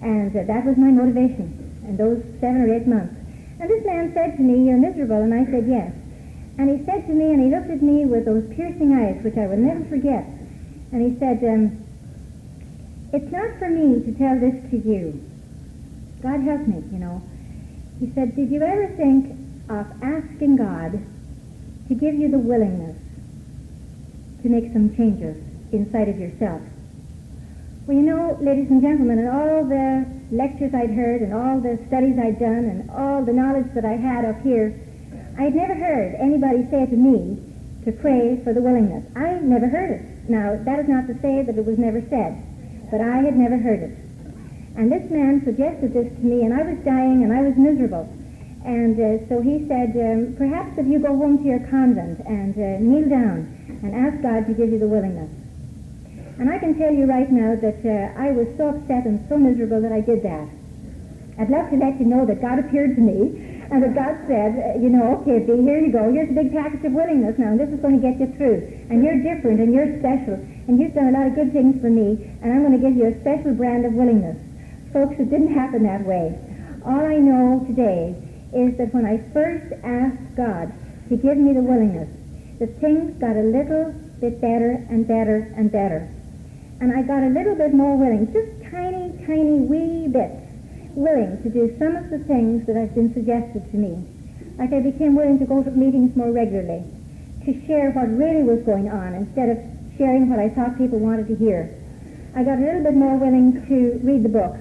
And that was my motivation in those 7 or 8 months. And this man said to me, "You're miserable," and I said, "Yes." And he said to me, and he looked at me with those piercing eyes, which I will never forget, and he said, "It's not for me to tell this to you. God help me, you know." He said, "Did you ever think of asking God to give you the willingness to make some changes inside of yourself?" Well, you know, ladies and gentlemen, in all the lectures I'd heard and all the studies I'd done and all the knowledge that I had up here, I'd never heard anybody say to me to pray for the willingness. I never heard it. Now, that is not to say that it was never said, but I had never heard it. And this man suggested this to me, and I was dying and I was miserable. And so he said, "Perhaps if you go home to your convent and kneel down and ask God to give you the willingness." And I can tell you right now that I was so upset and so miserable that I did that. I'd love to let you know that God appeared to me and that God said, "Okay, B, here you go. Here's a big package of willingness now, and this is going to get you through. And you're different, and you're special, and you've done a lot of good things for me, and I'm going to give you a special brand of willingness." Folks, it didn't happen that way. All I know today is that when I first asked God to give me the willingness, the things got a little bit better and better and better. And I got a little bit more willing, just tiny, tiny wee bits, willing to do some of the things that have been suggested to me. Like I became willing to go to meetings more regularly, to share what really was going on instead of sharing what I thought people wanted to hear. I got a little bit more willing to read the book.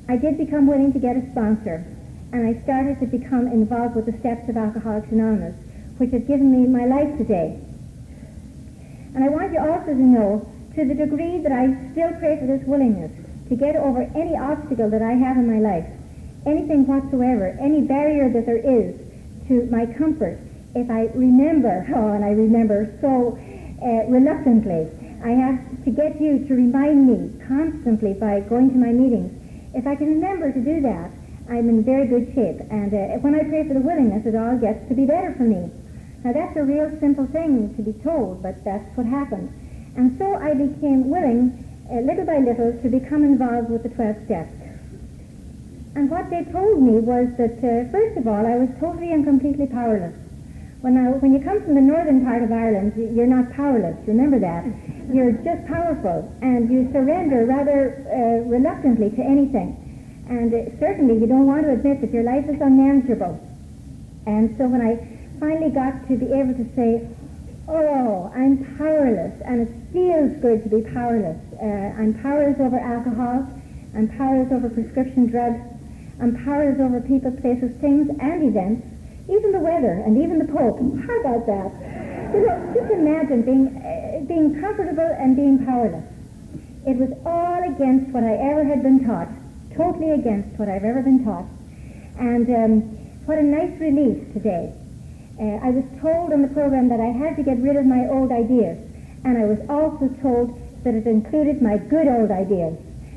I did become willing to get a sponsor, and I started to become involved with the steps of Alcoholics Anonymous, which has given me my life today. And I want you also to know, to the degree that I still pray for this willingness to get over any obstacle that I have in my life, anything whatsoever, any barrier that there is to my comfort, if I remember, and I remember so reluctantly, I have to get you to remind me constantly by going to my meetings. If I can remember to do that, I'm in very good shape. And when I pray for the willingness, it all gets to be better for me. Now, that's a real simple thing to be told, but that's what happened. And so I became willing, little by little, to become involved with the 12 steps. And what they told me was that, first of all, I was totally and completely powerless. When you come from the northern part of Ireland, you're not powerless. Remember that. You're just powerful, and you surrender rather reluctantly to anything. And certainly you don't want to admit that your life is unmanageable. And so when I finally got to be able to say, "Oh, I'm powerless," and it feels good to be powerless. I'm powerless over alcohol. I'm powerless over prescription drugs. I'm powerless over people, places, things, and events, even the weather, and even the Pope. How about that? Just imagine being comfortable and being powerless. It was all against what I ever had been taught, totally against what I've ever been taught. And what a nice relief today. I was told on the program that I had to get rid of my old ideas, and I was also told that it included my good old ideas,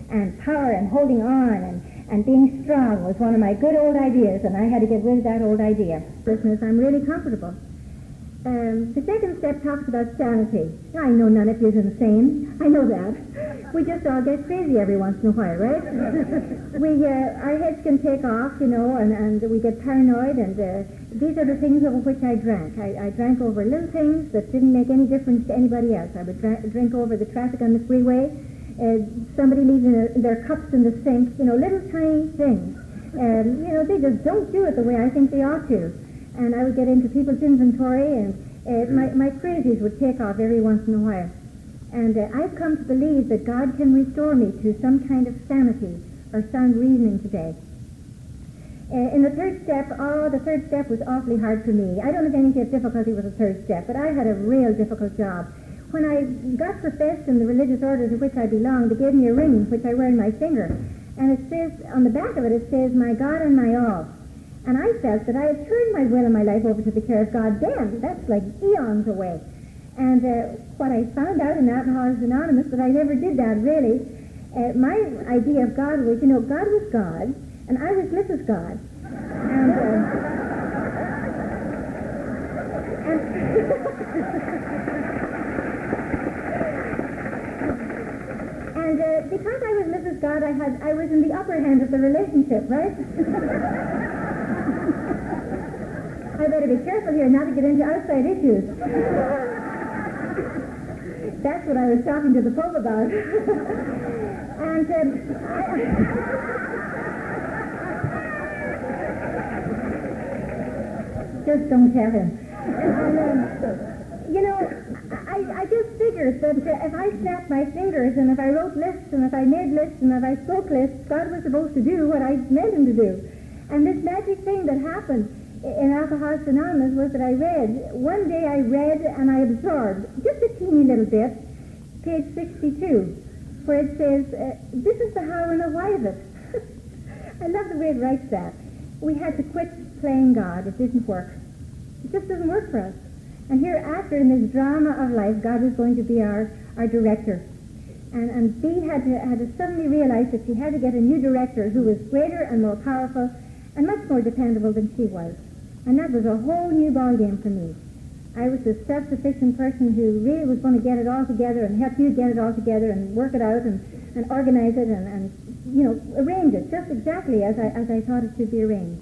and power and holding on and being strong was one of my good old ideas, and I had to get rid of that old idea. Listeners, I'm really comfortable. The second step talks about sanity. I know none of you is insane. I know that. We just all get crazy every once in a while, right? Our heads can take off, and we get paranoid, and these are the things over which I drank. I drank over little things that didn't make any difference to anybody else. I would drink over the traffic on the freeway, somebody leaving their cups in the sink, little tiny things. They just don't do it the way I think they ought to. And I would get into people's inventory, and my crazies would take off every once in a while. And I've come to believe that God can restore me to some kind of sanity or sound reasoning today. In the third step, the third step was awfully hard for me. I don't have any difficulty with the third step, but I had a real difficult job. When I got professed in the religious order to which I belonged, they gave me a ring, which I wear on my finger. And it says, on the back of it, it says, "My God and my all." And I felt that I had turned my will and my life over to the care of God. Damn, that's like eons away. And what I found out in Alcoholics Anonymous, that I never did that really, my idea of God was, God was God, and I was Mrs. God. And because I was Mrs. God, I was in the upper hand of the relationship, right? I better be careful here not to get into outside issues. That's what I was talking to the Pope about. And just don't tell him. I just figured that if I snapped my fingers and if I wrote lists and if I made lists and if I spoke lists, God was supposed to do what I meant him to do. And this magic thing that happened in Alcoholics Anonymous was that one day I read and I absorbed just a teeny little bit, page 62, where it says, this is the how and the why of it. I love the way it writes that. We had to quit playing God. It didn't work. It just doesn't work for us. And hereafter, in this drama of life, God was going to be our director. And Bea had to suddenly realize that she had to get a new director who was greater and more powerful and much more dependable than she was. And that was a whole new ballgame for me. I was this self-sufficient person who really was going to get it all together and help you get it all together and work it out and organize it and arrange it just exactly as I thought it should be arranged.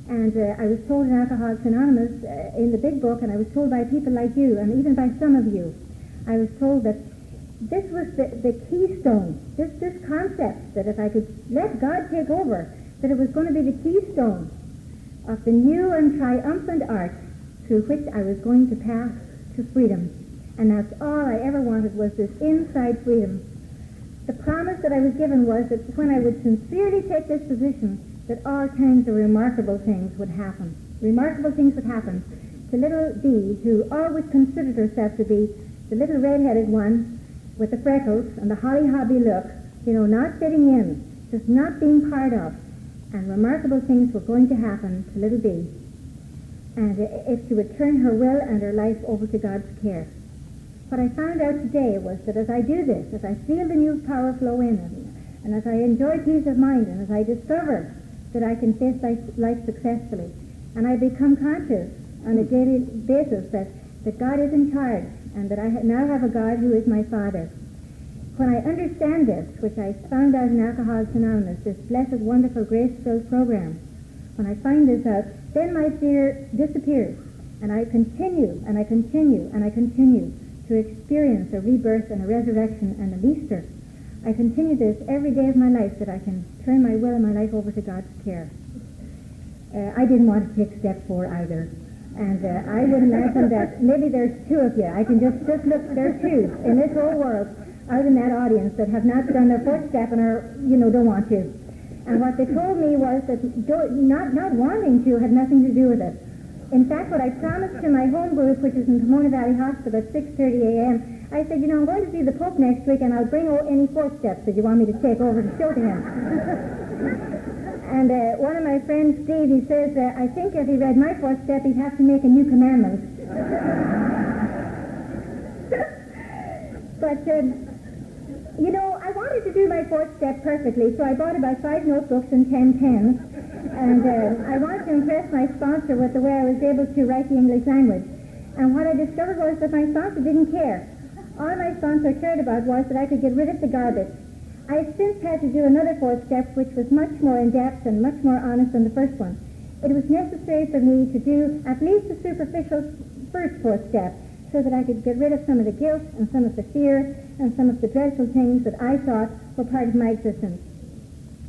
And I was told in Alcoholics Anonymous, in the big book, and I was told by people like you, and even by some of you, I was told that this was the keystone, this concept, that if I could let God take over, that it was going to be the keystone of the new and triumphant arch through which I was going to pass to freedom. And that's all I ever wanted, was this inside freedom. The promise that I was given was that when I would sincerely take this position, that all kinds of remarkable things would happen. Remarkable things would happen to little Bea, who always considered herself to be the little red-headed one with the freckles and the holly-hobby look, not fitting in, just not being part of. And remarkable things were going to happen to little Bea. And if she would turn her will and her life over to God's care. What I found out today was that as I do this, as I feel the new power flow in, and as I enjoy peace of mind, and as I discover that I can face life successfully, and I become conscious on a daily basis that God is in charge, and that I now have a God who is my Father. When I understand this, which I found out in Alcoholics Anonymous, this blessed, wonderful, grace-filled program, when I find this out, then my fear disappears, and I continue, and I continue, and I continue to experience a rebirth and a resurrection and an Easter. I continue this every day of my life, that I can turn my will and my life over to God's care. I didn't want to take step 4 either. And I would imagine that maybe there's 2 of you. I can just look, there are 2 in this whole world, out in that audience, that have not done their 4th step and are, don't want to. And what they told me was that not wanting to had nothing to do with it. In fact, what I promised to my home group, which is in Pomona Valley Hospital at 6:30 a.m., I said, I'm going to see the Pope next week, and I'll bring any 4th steps that you want me to take over to show to him. And one of my friends, Steve, he says, I think if he read my 4th step, he'd have to make a new commandment. But, I wanted to do my 4th step perfectly, so I bought about 5 notebooks and 10 pens. And I wanted to impress my sponsor with the way I was able to write the English language. And what I discovered was that my sponsor didn't care. All my sponsor cared about was that I could get rid of the garbage. I've since had to do another 4th step, which was much more in-depth and much more honest than the first one. It was necessary for me to do at least the superficial first 4th step, so that I could get rid of some of the guilt and some of the fear and some of the dreadful things that I thought were part of my existence.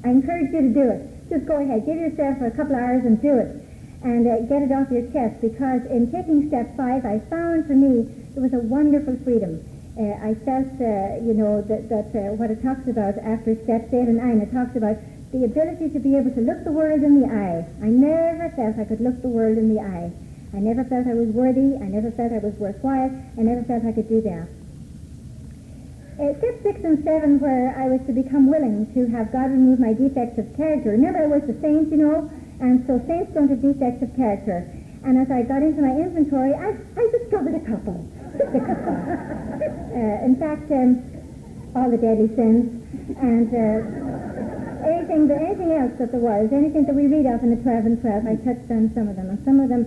I encourage you to do it. Just go ahead, give yourself a couple hours and do it, and get it off your chest, because in taking step 5, I found for me it was a wonderful freedom. I felt, that what it talks about after steps 8 and 9, it talks about the ability to be able to look the world in the eye. I never felt I could look the world in the eye. I never felt I was worthy. I never felt I was worthwhile. I never felt I could do that. Step 6 and 7, where I was to become willing to have God remove my defects of character. Remember, I was the saint, and so saints don't have defects of character. And as I got into my inventory, I discovered a couple. In fact, all the deadly sins, and anything else that there was, anything that we read of in the 12 and 12, I touched on some of them. And some of them,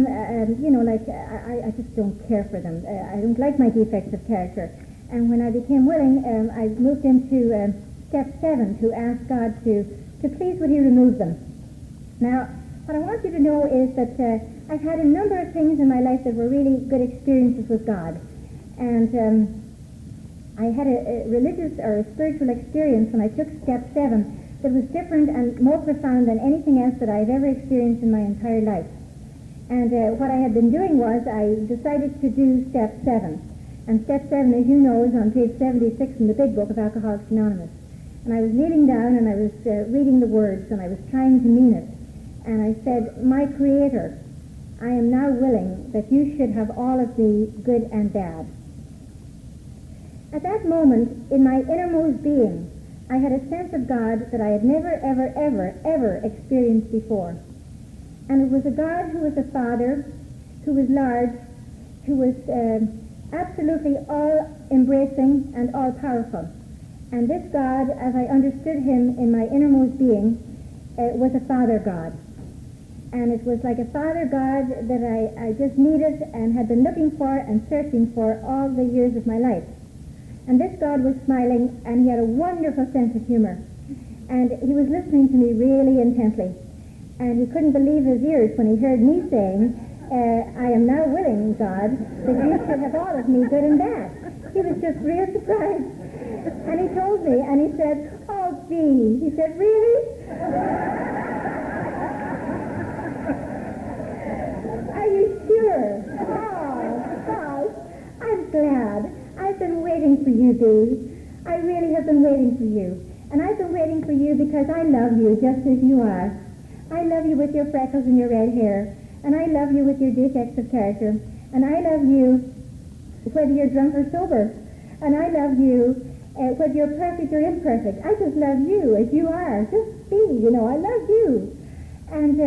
I just don't care for them. I don't like my defects of character. And when I became willing, I moved into step 7 to ask God to please would he remove them. Now, what I want you to know is that I've had a number of things in my life that were really good experiences with God. And I had a religious or a spiritual experience when I took step 7 that was different and more profound than anything else that I've ever experienced in my entire life. And what I had been doing was I decided to do step 7. And step 7, as you know, is on page 76 in the big book of Alcoholics Anonymous. And I was kneeling down and I was reading the words and I was trying to mean it. And I said, my Creator, I am now willing that you should have all of me, good and bad. At that moment, in my innermost being, I had a sense of God that I had never, ever, ever, ever experienced before. And it was a God who was a Father, who was large, who was absolutely all-embracing and all-powerful. And this God, as I understood him in my innermost being, was a Father God. And it was like a Father God that I just needed and had been looking for and searching for all the years of my life. And this God was smiling, and he had a wonderful sense of humor. And he was listening to me really intently. And he couldn't believe his ears when he heard me saying, I am now willing, God, that you should have all of me, good and bad. He was just real surprised. And he told me, and he said, oh, Bea. He said, really? Are you sure? Oh, gosh. I'm glad. I've been waiting for you, Bea. I really have been waiting for you. And I've been waiting for you because I love you just as you are. I love you with your freckles and your red hair. And I love you with your defects of character. And I love you whether you're drunk or sober. And I love you whether you're perfect or imperfect. I just love you as you are. Just be, I love you. And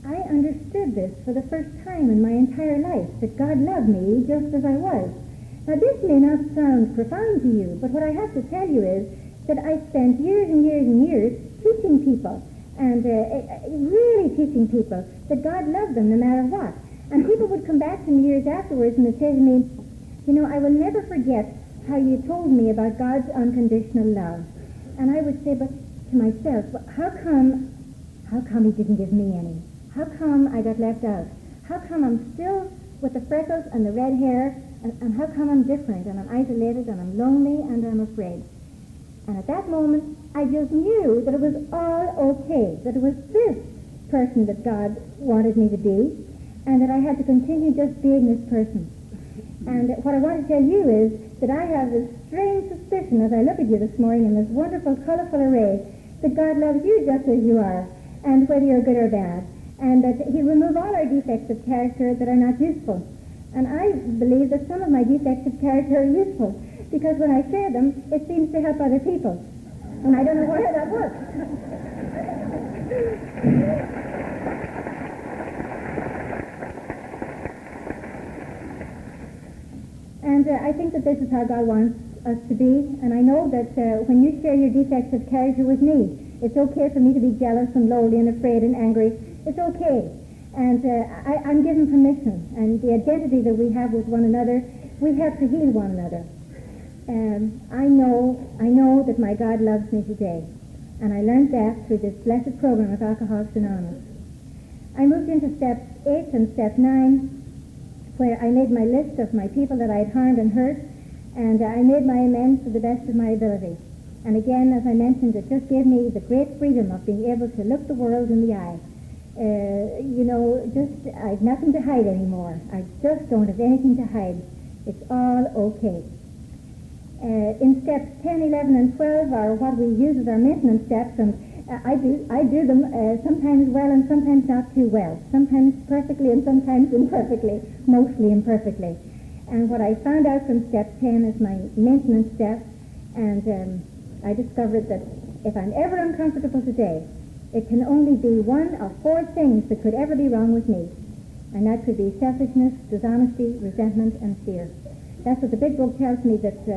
I understood this for the first time in my entire life, that God loved me just as I was. Now, this may not sound profound to you, but what I have to tell you is that I spent years and years and years teaching people, and really teaching people that God loved them no matter what. And people would come back to me years afterwards and they'd say to me, I will never forget how you told me about God's unconditional love. And I would say, but to myself, how come he didn't give me any? How come I got left out? How come I'm still with the freckles and the red hair, and how come I'm different, and I'm isolated, and I'm lonely, and I'm afraid? And at that moment, I just knew that it was all okay, that it was this person that God wanted me to be, and that I had to continue just being this person. And what I want to tell you is that I have this strange suspicion as I look at you this morning in this wonderful, colorful array, that God loves you just as you are, and whether you're good or bad, and that he'll remove all our defects of character that are not useful. And I believe that some of my defects of character are useful, because when I share them, it seems to help other people. And I don't know why that works. And I think that this is how God wants us to be. And I know that when you share your defects of character with me, it's okay for me to be jealous and lonely and afraid and angry. It's okay. And I'm given permission. And the identity that we have with one another, we have to heal one another. I know that my God loves me today. And I learned that through this blessed program of Alcoholics Anonymous. I moved into steps 8 and step 9, where I made my list of my people that I had harmed and hurt, and I made my amends to the best of my ability. And again, as I mentioned, it just gave me the great freedom of being able to look the world in the eye. I've nothing to hide anymore. I just don't have anything to hide. It's all okay. In steps 10, 11, and 12 are what we use as our maintenance steps, and I do them sometimes well and sometimes not too well, sometimes perfectly and sometimes imperfectly, mostly imperfectly. And what I found out from step 10 is my maintenance step, and I discovered that if I'm ever uncomfortable today, it can only be one of 4 things that could ever be wrong with me, and that could be selfishness, dishonesty, resentment, and fear. That's what the big book tells me, that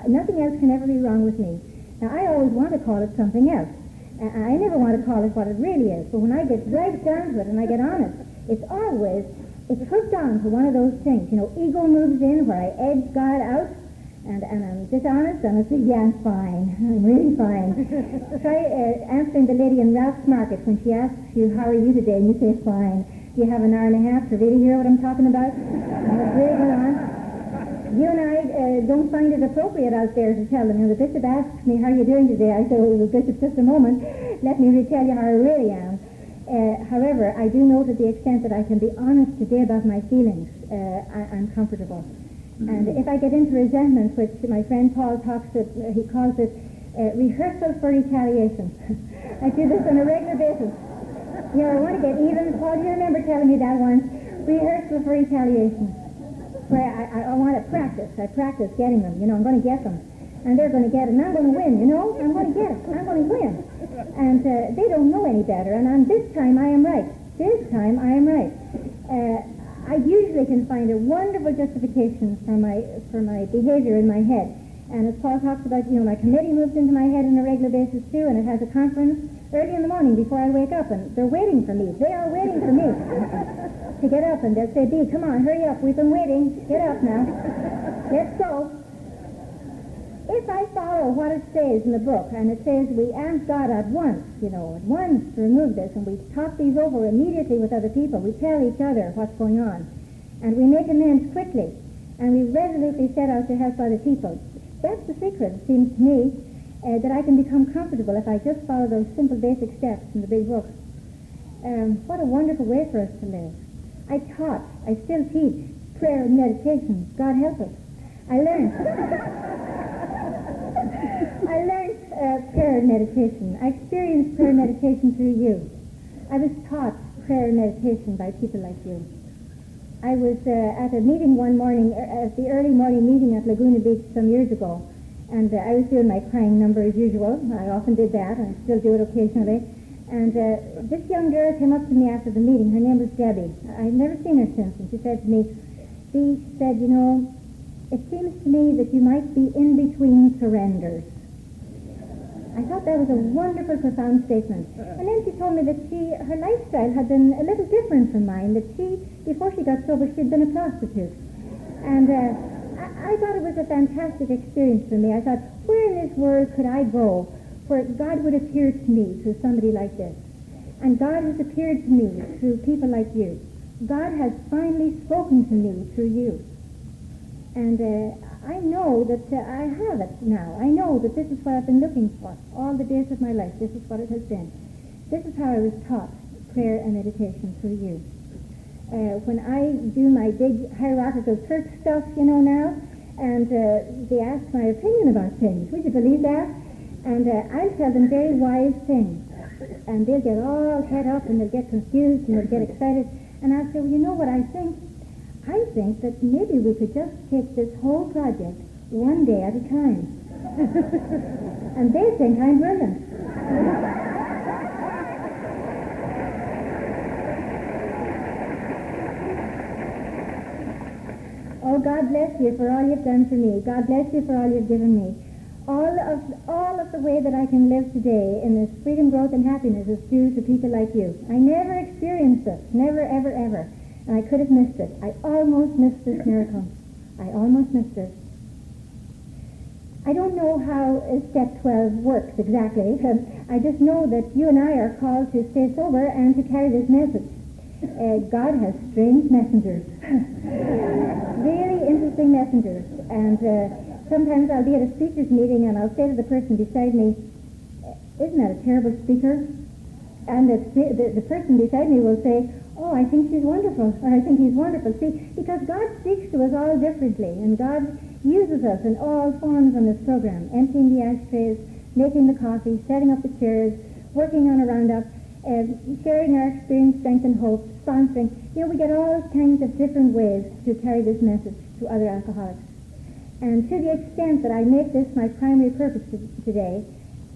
nothing else can ever be wrong with me. Now, I always want to call it something else. I never want to call it what it really is, but when I get right down to it and I get honest, it's hooked on to one of those things. Ego moves in where I edge God out, And I'm dishonest, and I say, yeah, I'm fine. I'm really fine. Try answering the lady in Ralph's Market when she asks you, how are you today? And you say, fine. Do you have an hour and a half to really hear what I'm talking about? And what's really going on? You and I don't find it appropriate out there to tell them. The bishop asks me, how are you doing today? I say, well, bishop, just a moment. Let me tell you how I really am. However, I do know to the extent that I can be honest today about my feelings. I'm comfortable. And if I get into resentment, which my friend Paul he calls it rehearsal for retaliation. I do this on a regular basis. I want to get even. Paul, you remember telling me that once? Rehearsal for retaliation. Where I want to practice. I practice getting them. I'm going to get them. And they're going to get it. And I'm going to win, I'm going to get it. I'm going to win. And they don't know any better. And on this time, I am right. This time, I am right. I usually can find a wonderful justification for my behavior in my head. And as Paul talks about, my committee moves into my head on a regular basis too, and it has a conference early in the morning before I wake up, and they're waiting for me. They are waiting for me to get up, and they'll say, Bea, come on, hurry up, we've been waiting. Get up now. Let's go. If I follow what it says in the book, and it says we ask God at once to remove this, and we talk these over immediately with other people, we tell each other what's going on, and we make amends quickly, and we resolutely set out to help other people. That's the secret, it seems to me, that I can become comfortable if I just follow those simple basic steps in the big book. What a wonderful way for us to live. I still teach prayer and meditation. God help us. I learned prayer and meditation. I experienced prayer and meditation through you. I was taught prayer and meditation by people like you. I was at a meeting one morning, at the early morning meeting at Laguna Beach some years ago, and I was doing my crying number as usual. I often did that, and I still do it occasionally. And this young girl came up to me after the meeting. Her name was Debbie. I'd never seen her since, and she said to me, she said, it seems to me that you might be in between surrenders. I thought that was a wonderful, profound statement. And then she told me that her lifestyle had been a little different from mine, that before she got sober, she'd been a prostitute. And I thought it was a fantastic experience for me. I thought, where in this world could I go where God would appear to me through somebody like this? And God has appeared to me through people like you. God has finally spoken to me through you. And I know that I have it now. I know that this is what I've been looking for all the days of my life. This is what it has been. This is how I was taught prayer and meditation through you. When I do my big hierarchical church stuff, now, and they ask my opinion about things, would you believe that? And I tell them very wise things. And they'll get all head up, and they'll get confused, and they'll get excited. And I'll say, well, you know what I think? I think that maybe we could just take this whole project one day at a time. And they think I'm brilliant. Oh, God bless you for all you've done for me. God bless you for all you've given me. All of the way that I can live today in this freedom, growth, and happiness is due to people like you. I never experienced this. Never, ever, ever. And I could have missed it. I almost missed this miracle. I almost missed it. I don't know how Step 12 works exactly. I just know that you and I are called to stay sober and to carry this message. God has strange messengers. Really interesting messengers. And sometimes I'll be at a speaker's meeting and I'll say to the person beside me, isn't that a terrible speaker? And the person beside me will say, oh, I think she's wonderful, or I think he's wonderful. See, because God speaks to us all differently, and God uses us in all forms on this program, emptying the ashtrays, making the coffee, setting up the chairs, working on a roundup, sharing our experience, strength, and hope, sponsoring. We get all kinds of different ways to carry this message to other alcoholics. And to the extent that I make this my primary purpose today,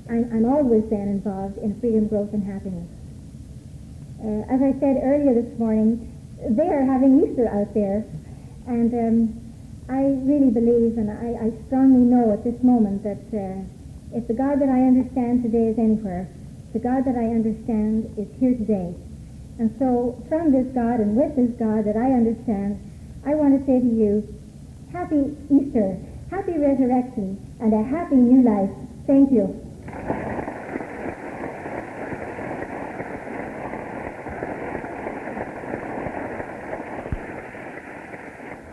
I'm always then involved in freedom, growth, and happiness. As I said earlier this morning, they are having Easter out there, and I really believe, and I strongly know at this moment that if the God that I understand today is anywhere, the God that I understand is here today. And so from this God and with this God that I understand, I want to say to you, Happy Easter. happy resurrection, and a happy new life. Thank you.